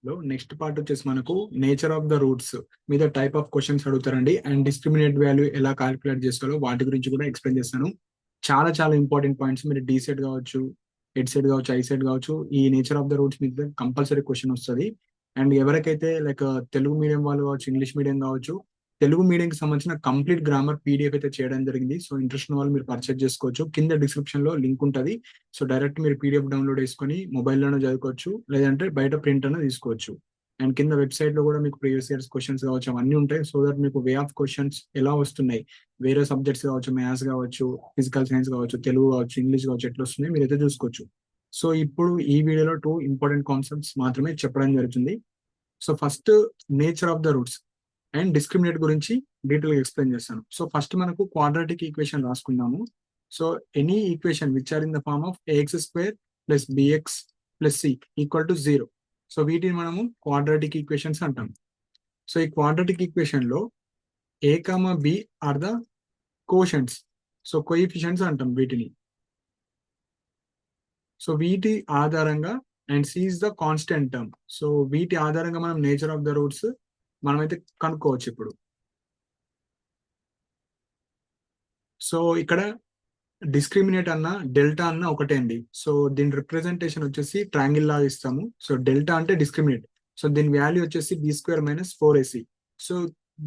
లో next part వచ్చేసి మనకు నేచర్ ఆఫ్ ద రూట్స్ మీద టైప్ ఆఫ్ క్వశ్చన్స్ అడుగుతారండి. అండ్ డిస్క్రిమినేట్ వాల్యూ ఎలా క్యాలిక్యులేట్ చేసుకోవాలో వాటి గురించి కూడా ఎక్స్ప్లెయిన్ చేస్తాను. చాలా చాలా ఇంపార్టెంట్ పాయింట్స్. మీరు డి సెట్ కావచ్చు, హెడ్ సెట్ కావచ్చు, ఐ సెట్ కావచ్చు, ఈ నేచర్ ఆఫ్ ద రూట్స్ మీద కంపల్సరీ క్వశ్చన్ వస్తుంది. అండ్ ఎవరికైతే లైక్ తెలుగు మీడియం వాళ్ళు కావచ్చు, ఇంగ్లీష్ మీడియం కావచ్చు, తెలుగు మీడియం కి సంబంధించిన కంప్లీట్ గ్రామర్ పీడిఎఫ్ అయితే చేయడం జరిగింది. సో ఇంట్రెస్ట్ ఉన్న వాళ్ళు మీరు పర్చేజ్ చేసుకోవచ్చు. కింద డిస్క్రిప్షన్ లో లింక్ ఉంటుంది. సో డైరెక్ట్ మీరు పీడిఎఫ్ డౌన్లోడ్ చేసుకొని మొబైల్లోనే చదువుకోవచ్చు, లేదంటే బయట ప్రింట్ అన్న తీసుకోవచ్చు. అండ్ కింద వెబ్సైట్ లో కూడా మీకు ప్రీవియస్ ఇయర్స్ క్వశ్చన్స్ కావచ్చు అవన్నీ ఉంటాయి. సో దట్ మీకు వే ఆఫ్ క్వశ్చన్స్ ఎలా వస్తున్నాయి, వేరే సబ్జెక్ట్స్ కావచ్చు, మ్యాథ్స్ కావచ్చు, ఫిజికల్ సైన్స్ కావచ్చు, తెలుగు కావచ్చు, ఇంగ్లీష్ కావచ్చు, ఎట్లా వస్తున్నాయి మీరు అయితే చూసుకోవచ్చు. సో ఇప్పుడు ఈ వీడియోలో 2 ఇంపార్టెంట్ కాన్సెప్ట్స్ మాత్రమే చెప్పడం జరుగుతుంది. So first nature of the roots and discriminant గురించి డీటెయిల్ గా ఎక్స్ప్లెయిన్ చేస్తాను. సో ఫస్ట్ మనకు క్వాడ్రాటిక్ ఈక్వేషన్ రాసుకుందాము. So any equation which are in the form of a x square plus b x plus c equal to 0. So వీటిని మనము quadratic equations అంటాం. So ఈ quadratic equation లో a comma b are the coefficients, so coefficients అంటాం వీటిని. So వీటి ఆధారంగా and c is the constant term. So వీటి ఆధారంగా మనం నేచర్ ఆఫ్ ద రూట్స్ మనమైతే కనుక్కోవచ్చు ఇప్పుడు. సో ఇక్కడ డిస్క్రిమినేట్ అన్న డెల్టా అన్న ఒకటే అండి. సో దీని రిప్రజెంటేషన్ వచ్చేసి ట్రాంగిల్ లాగా ఇస్తాము. సో డెల్టా అంటే డిస్క్రిమినేట్. సో దీని వాల్యూ వచ్చేసి b square minus 4ac. So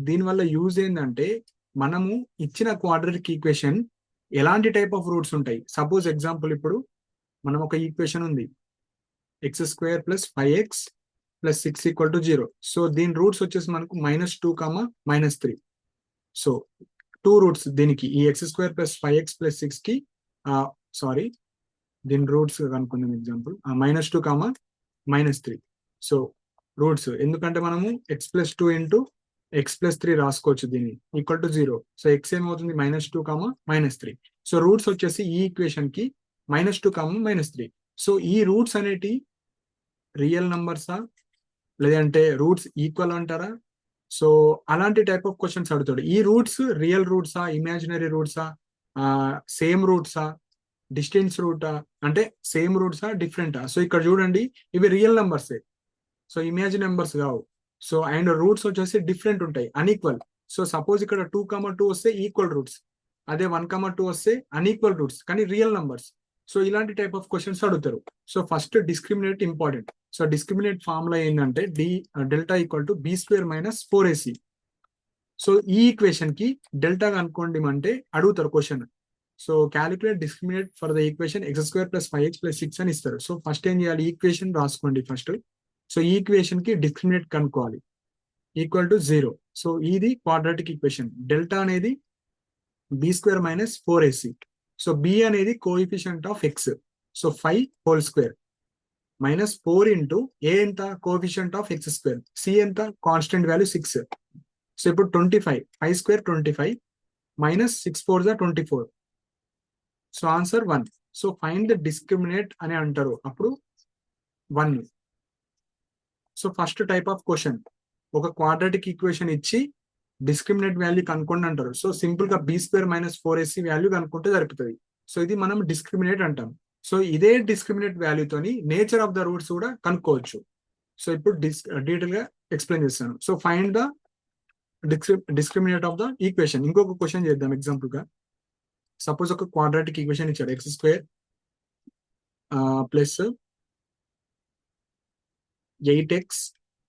దీనివల్ల యూజ్ ఏంటంటే మనము ఇచ్చిన క్వాడ్రాటిక్ ఈక్వేషన్ ఎలాంటి టైప్ ఆఫ్ రూట్స్ ఉంటాయి. సపోజ్ ఎగ్జాంపుల్ ఇప్పుడు మనం ఒక ఈక్వేషన్ ఉంది, x square plus 5x plus 6 equal to 0. So దీని రూట్స్ వచ్చేసి మనకు -2, -3. సో 2 రూట్స్ దీనికి, ఈ X square plus 5x plus 6 కి సారీ దీని రూట్స్ కనుక్కుందాం. ఎగ్జాంపుల్ -2, -3. సో రూట్స్ ఎందుకంటే మనము x plus 2 into X plus 3 రాసుకోవచ్చు దీన్ని ఈక్వల్ టు 0. సో ఎక్స్ ఏమవుతుంది -2, -3. సో రూట్స్ వచ్చేసి ఈ ఈక్వేషన్ కి -2, -3. సో ఈ రూట్స్ అనేటి రియల్ నంబర్సా లేదంటే రూట్స్ ఈక్వల్ అంటారా? సో అలాంటి టైప్ ఆఫ్ క్వశ్చన్స్ అడుగుతాడు. ఈ రూట్స్ రియల్ రూట్సా, ఇమాజినరీ రూట్సా, సేమ్ రూట్సా, డిస్టెన్స్ రూటా, అంటే సేమ్ రూట్సా డిఫరెంటా? సో ఇక్కడ చూడండి, ఇవి రియల్ నంబర్సే, సో ఇమాజిన్ నెంబర్స్ కావు. సో అండ్ రూట్స్ వచ్చేసి డిఫరెంట్ ఉంటాయి, అన్ఈక్వల్. సో సపోజ్ ఇక్కడ 2, 2 వస్తే ఈక్వల్ రూట్స్, అదే 1, 2 వస్తే అన్ఈక్వల్ రూట్స్ కానీ రియల్ నంబర్స్. సో ఇలాంటి టైప్ ఆఫ్ క్వశ్చన్స్ అడుగుతారు. So first discriminate important. So discriminate formula ఏంటంటే delta equal to b square minus 4ac. So ఈ ఈక్వేషన్ కి డెల్టా కనుక్కోండి అంటే అడుగుతారు question. So calculate discriminate for the equation x square plus 5x plus 6 అని ఇస్తారు. So first ఏం చేయాలి, ఈక్వేషన్ రాసుకోండి ఫస్ట్. సో ఈ ఈక్వేషన్ కి డిస్క్రిమినేట్ కనుక్కోవాలి ఈక్వల్ టు 0. సో ఇది క్వాడ్రాటిక్ ఈక్వేషన్. డెల్టా అనేది b square minus 4ac. So b అనేది coefficient of x, so 5 whole square minus 4 into a ఎంత, coefficient of x square, c ఎంత, constant value 6. So ఇప్పుడు 25, 5 square 25 minus 6 4 24. So answer 1. So find the discriminate అని అంటారు, అప్పుడు 1. So first type of question, ఒక quadratic equation ఇచ్చి discriminate value కనుక్కోండి అంటారు. సో సింపుల్ గా B square minus 4ac value కనుక్కుంటే సరిపోతుంది. సో ఇది మనం డిస్క్రిమినేట్ అంటాం. సో ఇదే డిస్క్రిమినేట్ వాల్యూతోని నేచర్ ఆఫ్ ద రూట్స్ కూడా కనుక్కోవచ్చు. సో ఇప్పుడు డీటెయిల్ గా ఎక్స్ప్లెయిన్ చేస్తాను. So find the discriminate of the equation. ఇంకొక క్వశ్చన్ చేద్దాం ఎగ్జాంపుల్ గా. సపోజ్ ఒక క్వాడ్రాటిక్ ఈక్వేషన్ ఇచ్చాడు, x square plus 8x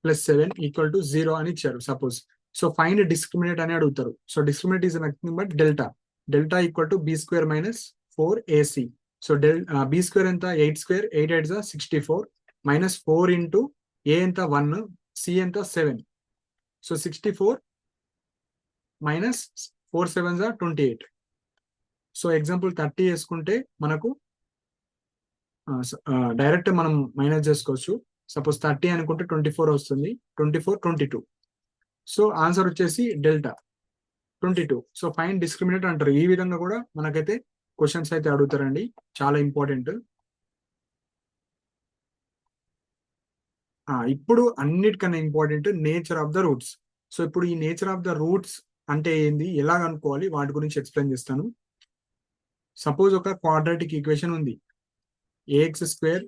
plus 7 equal to 0 అని ఇచ్చారు సపోజ్. సో ఫైండ్ డిస్క్రిమినేట్ అని అడుగుతారు. So discriminate is nothing but delta. Delta equal to b square minus 4ac. So b square ఎంత, 8 square, 8 8 64 minus 4 into a ఎంత 1, C ఎంత 7. So 64 minus 4 7 28. So example 30 వేసుకుంటే మనకు direct మనం మైనస్ చేసుకోవచ్చు. Suppose 30 అనుకుంటే 24 వస్తుంది, 24 22. సో ఆన్సర్ వచ్చేసి డెల్టా 22. సో ఫైన్ డిస్క్రిమినేట్ అంటారు. ఈ విధంగా కూడా మనకైతే క్వశ్చన్స్ అయితే అడుగుతారండి, చాలా ఇంపార్టెంట్. ఇప్పుడు అన్నిటికన్నా important nature of the roots. So ఇప్పుడు ఈ నేచర్ ఆఫ్ ద రూట్స్ అంటే ఏంది, ఎలా కనుక్కోవాలి, వాటి గురించి ఎక్స్ప్లెయిన్ చేస్తాను. సపోజ్ ఒక క్వాడ్రాటిక్ ఈక్వేషన్ ఉంది, a x square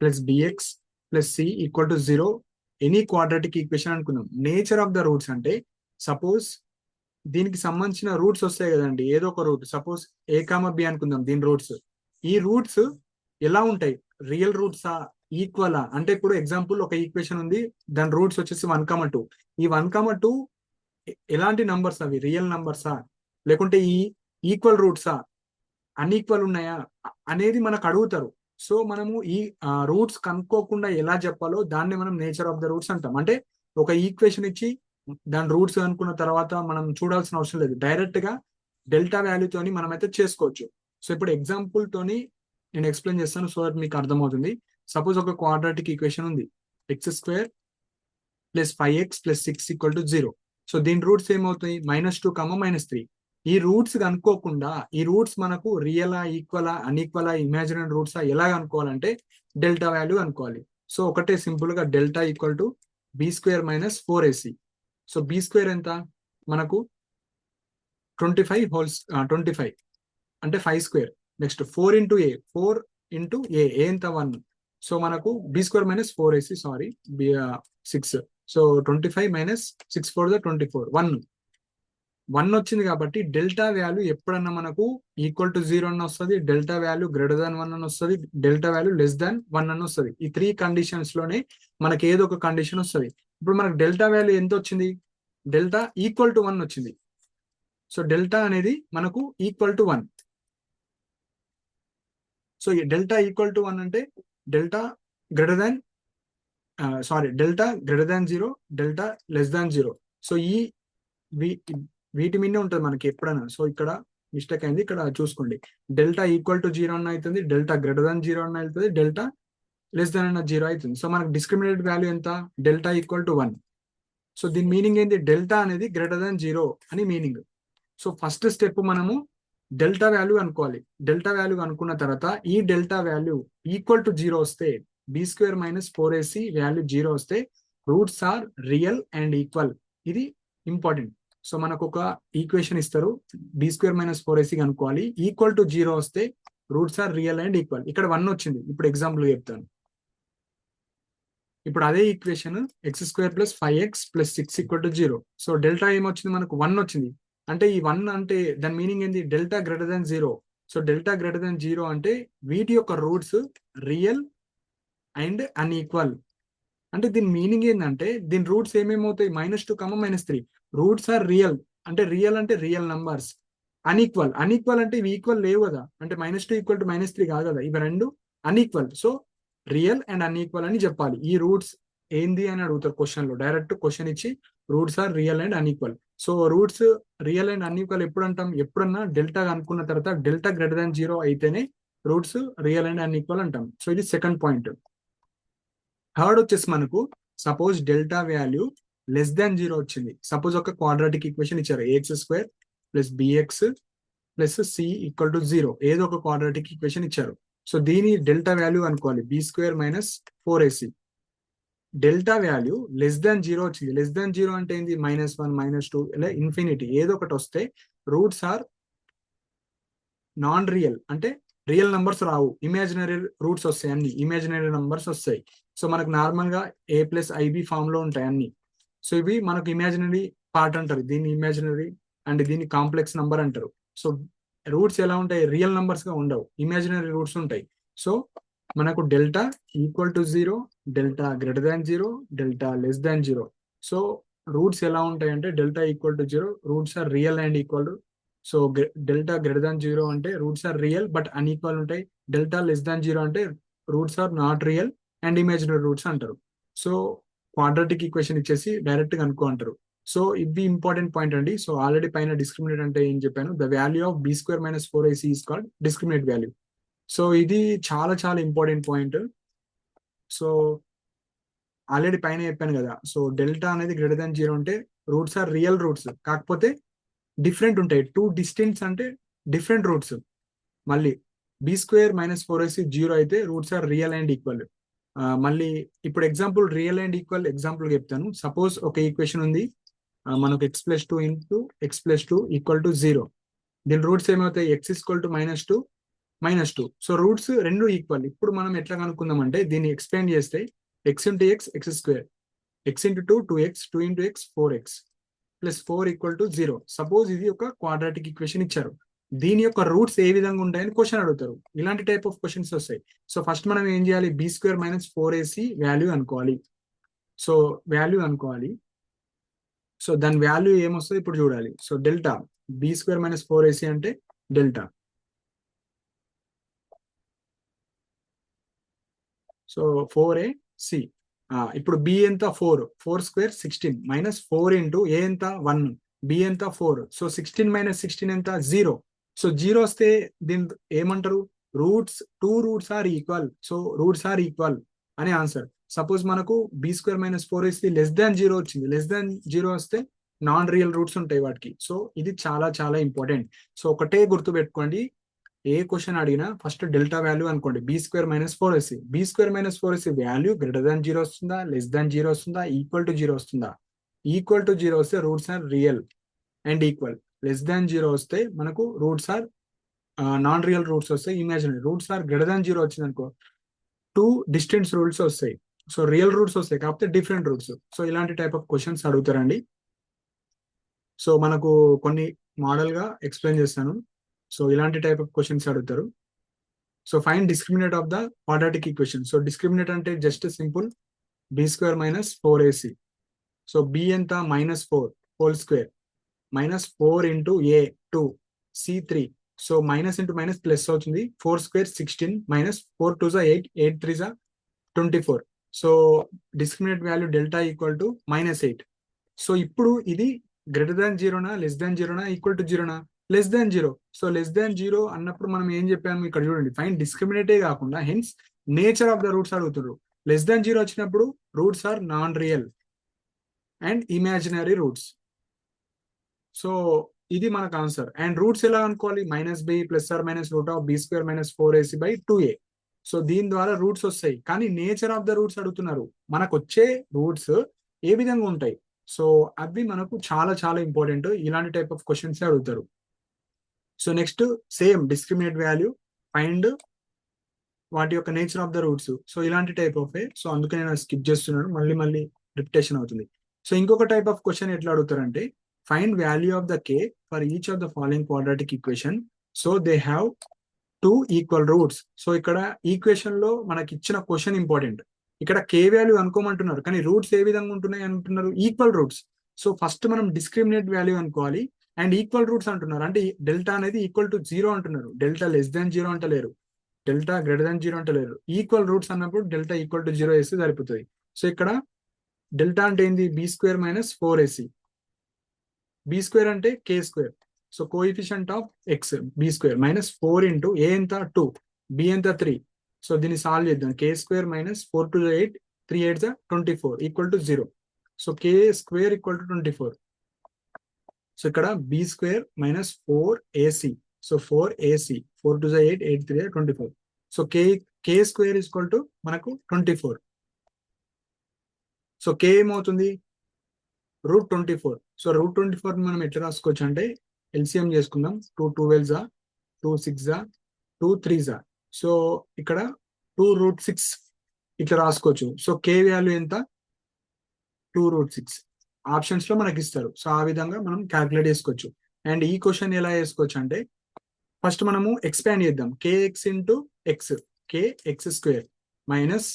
plus b x plus c equal to 0 any quadratic equation అనుకుందాం. నేచర్ ఆఫ్ ద రూట్స్ అంటే సపోజ్ దీనికి సంబంధించిన రూట్స్ వస్తాయి కదండి, ఏదో ఒక root, suppose a comma b అనుకుందాం దీని రూట్స్. ఈ రూట్స్ ఎలా ఉంటాయి, రియల్ రూట్సా, ఈక్వలా? అంటే ఇప్పుడు ఎగ్జాంపుల్ ఒక ఈక్వేషన్ ఉంది, దాని రూట్స్ వచ్చేసి 1,2. ఈ 1,2 ఎలాంటి నంబర్స్, అవి రియల్ నంబర్సా లేకుంటే ఈ ఈక్వల్ రూట్సా, అన్ఈక్వల్ ఉన్నాయా అనేది మనకు అడుగుతారు. సో మనము ఈ రూట్స్ కనుక్కోకుండా ఎలా చెప్పాలో దాన్ని మనం నేచర్ ఆఫ్ ద రూట్స్ అంటాం. అంటే ఒక ఈక్వేషన్ ఇచ్చి దాని రూట్స్ అనుకున్న తర్వాత మనం చూడాల్సిన అవసరం లేదు, డైరెక్ట్ గా డెల్టా వాల్యూతోని మనం అయితే చేసుకోవచ్చు. సో ఇప్పుడు ఎగ్జాంపుల్ తోని నేను ఎక్స్ప్లెయిన్ చేస్తాను సో దట్ మీకు అర్థమవుతుంది. సపోజ్ ఒక క్వాడ్రాటిక్ ఈక్వేషన్ ఉంది, x² + 5x + 6 = 0. సో దీని రూట్స్ ఏమవుతాయి, -2, -3. ఈ రూట్స్ కనుక్కోకుండా ఈ రూట్స్ మనకు రియలా, ఈక్వలా, అన్ఈక్వలా, ఇమాజినరీ రూట్సా ఎలా కనుక్కోవాలంటే డెల్టా వాల్యూ అనుకోవాలి. సో ఒకటే సింపుల్ గా delta = b² - 4ac. So b² ఎంత మనకు 25 అంటే 5². నెక్స్ట్ 4 × a, 4 × a ఎంత 1. సో మనకు b² - 4ac, సారీ 6. సో 25 - 6 4 24, 1 వచ్చింది. కాబట్టి డెల్టా వాల్యూ ఎప్పుడన్నా మనకు =0 అని వస్తుంది, డెల్టా వాల్యూ >1 అని వస్తుంది, డెల్టా వాల్యూ <1 అని వస్తుంది. ఈ 3 కండిషన్స్ లోనే మనకి ఏదో ఒక కండిషన్ వస్తుంది. ఇప్పుడు మనకు డెల్టా వాల్యూ ఎంత వచ్చింది, డెల్టా =1 వచ్చింది. సో డెల్టా అనేది మనకు =1. సో ఈ డెల్టా =1 అంటే డెల్టా డెల్టా >0, డెల్టా <0. సో వీటి మీదే ఉంటుంది మనకి ఎప్పుడైనా. సో ఇక్కడ మిస్టేక్ అయింది, ఇక్కడ చూసుకోండి. డెల్టా =0 అన్న అవుతుంది, డెల్టా <0 అన్న అవుతుంది, డెల్టా <0 అవుతుంది. సో మనకు డిస్క్రిమినేట్ వాల్యూ ఎంత, డెల్టా =1. సో దీని మీనింగ్ ఏంటి, డెల్టా అనేది <0 అని మీనింగ్. సో ఫస్ట్ స్టెప్ మనము డెల్టా వాల్యూ అనుకోవాలి. డెల్టా వాల్యూ అనుకున్న తర్వాత ఈ డెల్టా వాల్యూ =0 వస్తే, b² - 4ac వాల్యూ 0 వస్తే roots are real and equal. ఇది ఇంపార్టెంట్. సో మనకు ఒక ఈక్వేషన్ ఇస్తారు, b² - 4ac అనుకోవాలి, =0 వస్తే roots are real and equal. ఇక్కడ 1 వచ్చింది, ఇప్పుడు ఎగ్జాంపుల్ చెప్తాను. ఇప్పుడు అదే equation x² + 5x + 6 = 0. So delta ఏమొచ్చింది మనకు 1 వచ్చింది. అంటే ఈ 1 అంటే దాని మీనింగ్ ఏంది, డెల్టా <0. సో డెల్టా <0 అంటే వీటి యొక్క రూట్స్ రియల్ అండ్ అన్ఈక్వల్. అంటే దీని మీనింగ్ ఏంటంటే దీని రూట్స్ ఏమేమవుతాయి, -2, -3. రూట్స్ ఆర్ రియల్ అంటే రియల్ నంబర్స్. అన్ఈక్వల్ అంటే ఇవి ఈక్వల్ లేవు కదా, అంటే -2 = -3 కాదు కదా, ఇవి రెండు unequal. So real and unequal అని చెప్పాలి. ఈ రూట్స్ ఏంది అని అడుగుతారు క్వశ్చన్ లో, డైరెక్ట్ క్వశ్చన్ ఇచ్చి roots are real and unequal. So roots real and unequal ఎప్పుడు అంటాం, ఎప్పుడన్నా డెల్టా అనుకున్న తర్వాత డెల్టా <0 అయితేనే రూట్స్ రియల్ అండ్ అన్ఈక్వల్ అంటాం. సో ఇది సెకండ్ పాయింట్. థర్డ్ వచ్చేసి మనకు సపోజ్ డెల్టా వాల్యూ <0 వచ్చింది. సపోజ్ ఒక క్వాడ్రాటిక్ ఈక్వేషన్ ఇచ్చారు, ax² + bx + c = 0. ఏదో ఒక క్వాడ్రాటిక్ ఈక్వేషన్ ఇచ్చారు. సో దీని డెల్టా వాల్యూ అనుకోవాలి, b² - 4ac. డెల్టా వాల్యూ <0 వచ్చింది. <0 అంటే ఏంది, -1 -2 ఇలా ఇన్ఫినిటీ ఏదో ఒకటి వస్తే రూట్స్ ఆర్ నాన్ రియల్, అంటే రియల్ నంబర్స్ రావు, ఇమాజినరీ రూట్స్ వస్తాయి, అన్ని ఇమాజినరీ నంబర్స్ వస్తాయి. సో మనకు నార్మల్ గా a + ib ఫామ్ లో ఉంటాయి అన్ని. సో ఇవి మనకు ఇమాజినరీ పార్ట్ అంటారు, దీన్ని ఇమాజినరీ అండ్ దీన్ని కాంప్లెక్స్ నంబర్ అంటారు. సో రూట్స్ ఎలా ఉంటాయి, రియల్ నంబర్స్ గా ఉండవు, ఇమాజినరీ రూట్స్ ఉంటాయి. సో మనకు delta =0, delta <0, delta <0. So roots ఎలా ఉంటాయి అంటే delta =0, roots are real and equal. So delta <0 అంటే roots are real but unequal ఉంటాయి, డెల్టా <0 అంటే roots are not real and imaginary roots అంటారు. సో క్వాడ్రాటిక్ ఈక్వేషన్ ఇచ్చేసి డైరెక్ట్ గా అనుకో అంటారు. సో ఇది ఇంపార్టెంట్ పాయింట్ అండి. సో ఆల్రెడీ పైన డిస్క్రిమినేట్ అంటే ఏం చెప్పాను, the value of b² - 4ac is called discriminate value. So ఇది చాలా చాలా ఇంపార్టెంట్ పాయింట్. సో ఆల్రెడీ పైన చెప్పాను కదా, సో డెల్టా అనేది <0 అంటే రూట్స్ ఆర్ రియల్ రూట్స్, కాకపోతే డిఫరెంట్ ఉంటాయి, 2 డిస్టెన్స్ అంటే డిఫరెంట్ రూట్స్. మళ్ళీ b² - 4ac 0 అయితే roots are real and equal. మళ్ళీ ఇప్పుడు example real and equal example చెప్తాను. సపోజ్ ఒక ఈక్వేషన్ ఉంది, మనకు x + 2 × x + 2 = 0. దీని రూట్స్ ఏమవుతాయి, x = -2 సో రూట్స్ రెండు ఈక్వల్. ఇప్పుడు మనం ఎట్లా కనుక్కుందాం అంటే దీన్ని ఎక్స్పాండ్ చేస్తే x × x x², x into 2 2x, 2 into x 4x plus 4 equal to 0. Suppose ఇది ఒక క్వాడ్రాటిక్ ఈక్వేషన్ ఇచ్చారు, దీని యొక్క రూట్స్ ఏ విధంగా ఉంటాయని క్వశ్చన్ అడుగుతారు. ఇలాంటి టైప్ ఆఫ్ క్వశ్చన్స్ వస్తాయి. సో ఫస్ట్ మనం ఏం చేయాలి, b² - 4ac వాల్యూ అనుకోవాలి. సో వాల్యూ అనుకోవాలి. సో దాని వాల్యూ ఏమొస్తుంది ఇప్పుడు చూడాలి. సో డెల్టా b² - 4ac అంటే డెల్టా. So 4ac. ఇప్పుడు b ఎంత 4, 4² 16 మైనస్ 4 ఇంటూ a ఎంత 1, b ఎంత 4. సో 16 - 16 ఎంత 0. సో 0 వస్తే దీని ఏమంటారు, roots 2 roots are equal. So roots are equal అని ఆన్సర్. సపోజ్ మనకు b² - 4ac లెస్ దాన్ 0 వచ్చింది, లెస్ దాన్ 0 వస్తే నాన్ రియల్ రూట్స్ ఉంటాయి వాటికి. సో ఇది చాలా చాలా ఇంపార్టెంట్. సో ఒకటే గుర్తు పెట్టుకోండి, ఏ క్వశ్చన్ అడిగినా ఫస్ట్ డెల్టా వాల్యూ అనుకోండి, b² - 4ac. b² - 4ac value greater than 0 వస్తుందా, లెస్ దాన్ 0 వస్తుందా, ఈక్వల్ టు 0 వస్తుందా. ఈక్వల్ టు 0 వస్తే roots are real and equal. Less than 0 వస్తే మనకు roots are non real roots వస్తాయి, imaginary. Roots are greater than 0 వచ్చింది అనుకో, 2 డిస్టెన్స్ రూట్స్ వస్తాయి. సో రియల్ రూట్స్ వస్తాయి కాకపోతే డిఫరెంట్ రూట్స్. సో ఇలాంటి టైప్ ఆఫ్ క్వశ్చన్స్ అడుగుతారండి. సో మనకు కొన్ని మోడల్ గా ఎక్స్ప్లెయిన్ చేస్తాను. సో ఇలాంటి టైప్ ఆఫ్ క్వశ్చన్స్ అడుగుతారు. So find discriminate of the quadratic equation. So discriminate అంటే just simple b² - 4ac. So b ఎంత -4 whole square minus 4 into a 2 c 3. So minus into minus plus అవుతుంది, 4² 16 minus 4 2 8, 8 3 24. So discriminate value delta equal to -8. So ఇప్పుడు ఇది greater than 0నా, less than 0నా, equal to 0నా, less than 0. So less than 0 అన్నప్పుడు మనం ఏం చెప్పాము ఇక్కడ చూడండి, ఫైన్ డిస్క్రిమినేటే కాకుండా hence nature of the roots అడుగుతున్నారు. లెస్ దాన్ 0 వచ్చినప్పుడు roots are non real and imaginary roots. So ఇది మనకు ఆన్సర్. అండ్ రూట్స్ ఎలా అనుకోవాలి, -b ± root of b² - 4ac / 2a. So దీని ద్వారా రూట్స్ వస్తాయి, కానీ నేచర్ ఆఫ్ ద రూట్స్ అడుగుతున్నారు. మనకు వచ్చే రూట్స్ ఏ విధంగా ఉంటాయి, సో అవి మనకు చాలా చాలా ఇంపార్టెంట్. ఇలాంటి టైప్ ఆఫ్ క్వశ్చన్స్ అడుగుతారు. So next same discriminate value, find వాటి యొక్క nature of the roots. So ఇలాంటి టైప్ ఆఫ్. సో అందుకే నేను స్కిప్ చేస్తున్నాను, మళ్ళీ మళ్ళీ రిపిటేషన్ అవుతుంది. సో ఇంకొక టైప్ ఆఫ్ క్వశ్చన్ ఎట్లా అడుగుతారంటే, find value of the k for each of the following quadratic equation. So they have 2 equal roots. So ఇక్కడ ఈక్వేషన్ లో మనకి ఇచ్చిన క్వశ్చన్ ఇంపార్టెంట్. ఇక్కడ k వాల్యూ అనుకోమంటున్నారు, కానీ రూట్స్ ఏ విధంగా ఉంటున్నాయి అంటున్నారు, ఈక్వల్ రూట్స్. సో ఫస్ట్ మనం డిస్క్రిమినేట్ వాల్యూ అనుకోవాలి. అండ్ ఈక్వల్ రూట్స్ అంటున్నారు అంటే డెల్టా అనేది ఈక్వల్ టు 0 అంటున్నారు. డెల్టా లెస్ దాన్ 0 అంటలేరు, delta greater than 0 అంటలేరు. Equal roots అన్నప్పుడు డెల్టా ఈక్వల్ టు 0 వేస్తే సరిపోతుంది. సో ఇక్కడ డెల్టా అంటే ఏంది, b² - 4ac. b² అంటే k². So coefficient of x b² -4 into a ఎంత 2, b ఎంత 3. సో దీన్ని సాల్వ్ చేద్దాం. k² - 4 2 8, 3 8 24 equal to 0. So k² equal to 24. So ఇక్కడ b² - 4ac. So 4ac, 4 2 8, 8 3 24. So k² equal to మనకు 24. So k ఏమవుతుంది, √24. So √24 మనం ఎట్లా రాసుకోవచ్చు అంటే ఎల్సిఎం చేసుకుందాం. 2 12 2 6 2 3. సో ఇక్కడ 2√6 ఇట్లా రాసుకోవచ్చు. సో k వాల్యూ ఎంత, 2√6 ఆప్షన్స్ లో మనకి ఇస్తారు. సో ఆ విధంగా మనం క్యాల్కులేట్ చేసుకోవచ్చు. అండ్ ఈ క్వశ్చన్ ఎలా చేసుకోవచ్చు అంటే, ఫస్ట్ మనము ఎక్స్పాండ్ చేద్దాం. kx into x, kx² minus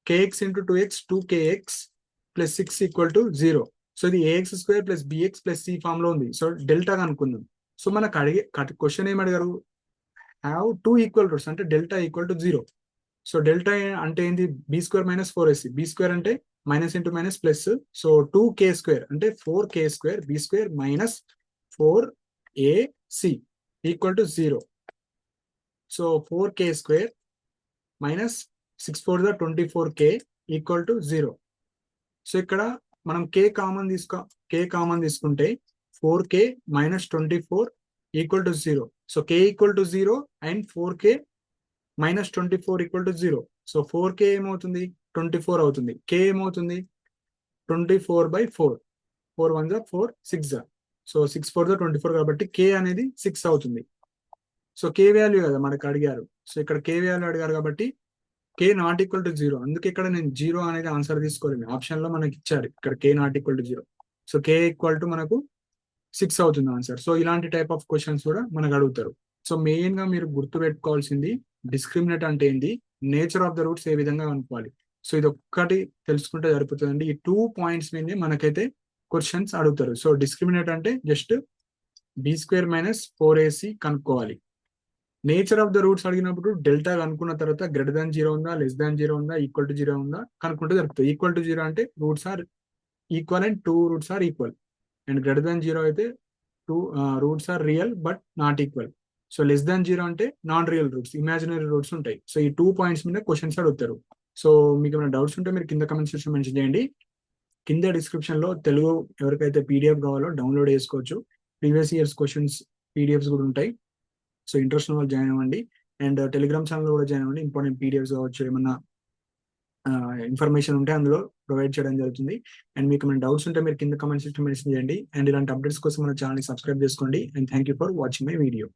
kx into 2x 2kx plus 6 equal to 0. So ఇది ax² plus bx plus c form లో ఉంది. సో డెల్టా అనుకుందాం. సో మనకు అడిగే క్వశ్చన్ ఏం అడిగారు, హ్యావ్ 2 ఈక్వల్ రూట్స్ అంటే delta equal to 0. So delta అంటే ఏంది, b² - 4ac. b² అంటే minus into minus plus. So 2k² అంటే 4k² b² minus 4ac equal to 0. So 4k² minus 6 4 24k equal to 0. So ఇక్కడ మనం k common తీసుకుంటే 4k - 24 equal to 0. So k equal to 0 and 4k - 24 equal to 0. So 4k ఏమవుతుంది, 24 అవుతుంది. k ఏమవుతుంది, 24/4. 4 1 4 6. So 6 4 24 కాబట్టి k అనేది 6 అవుతుంది. So k value కదా మనకు అడిగారు. సో ఇక్కడ k వాల్యూ అడిగారు కాబట్టి కే నాట్ ఈక్వల్ టు జీరో, అందుకే ఇక్కడ నేను జీరో అనేది ఆన్సర్ తీసుకోలేదు. ఆప్షన్ లో మనకి ఇచ్చారు ఇక్కడ k not equal to zero. So k equal to మనకు 6 అవుతుంది ఆన్సర్. సో ఇలాంటి టైప్ ఆఫ్ క్వశ్చన్స్ కూడా మనకు అడుగుతారు. సో మెయిన్ గా మీరు గుర్తు పెట్టుకోవాల్సింది డిస్క్రిమినేట్ అంటే ఏంది, నేచర్ ఆఫ్ ద రూట్స్ ఏ విధంగా అనుకోవాలి. సో ఇది ఒక్కటి తెలుసుకుంటే సరిపోతుందండి. ఈ 2 పాయింట్స్ మీద మనకైతే క్వశ్చన్స్ అడుగుతారు. సో డిస్క్రిమినేట్ అంటే జస్ట్ b² - 4ac కనుక్కోవాలి. నేచర్ ఆఫ్ ద రూట్స్ అడిగినప్పుడు డెల్టా కనుక్కున్న తర్వాత గ్రేటర్ దాన్ జీరో ఉందా, లెస్ దాన్ జీరో ఉందా, ఈక్వల్ టు జీరో ఉందా కనుక్కుంటే జరుగుతుంది. ఈక్వల్ టు జీరో అంటే roots are equal and 2 roots are equal, and greater than zero అయితే 2 roots are real but not equal. So less than zero అంటే non real roots, imaginary roots ఉంటాయి. So ఈ 2 points మీద questions అడుగుతారు. So మీకు ఏమైనా doubts ఉంటే మీరు కింద కమెంట్ సెక్షన్ మెన్షన్ చేయండి. కింద డిస్క్రిప్షన్ లో తెలుగు ఎవరికైతే పీడిఎఫ్ కావాలో డౌన్లోడ్ చేసుకోవచ్చు. ప్రీవియస్ ఇయర్స్ క్వశ్చన్స్ పీడిఎఫ్స్ కూడా ఉంటాయి. సో ఇంట్రెస్ట్ ఉన్న వాళ్ళు జాయిన్ అవ్వండి. అండ్ టెలిగ్రామ్ ఛానల్ కూడా జాయిన్ అవ్వండి. ఇంపార్టెంట్ పీడిఎఫ్స్ కావచ్చు, ఏమన్నా ఇన్ఫర్మేషన్ ఉంటే అందులో ప్రొవైడ్ చేయడం జరుగుతుంది. అండ్ మీకు ఏమైనా డౌట్స్ ఉంటే మీరు కింద కమెంట్ సెక్షన్ మెన్షన్ చేయండి. అండ్ ఇలాంటి అప్డేట్స్ కోసం మన ఛానల్ సబ్స్క్రైబ్ చేసుకోండి. And thank you for watching my video.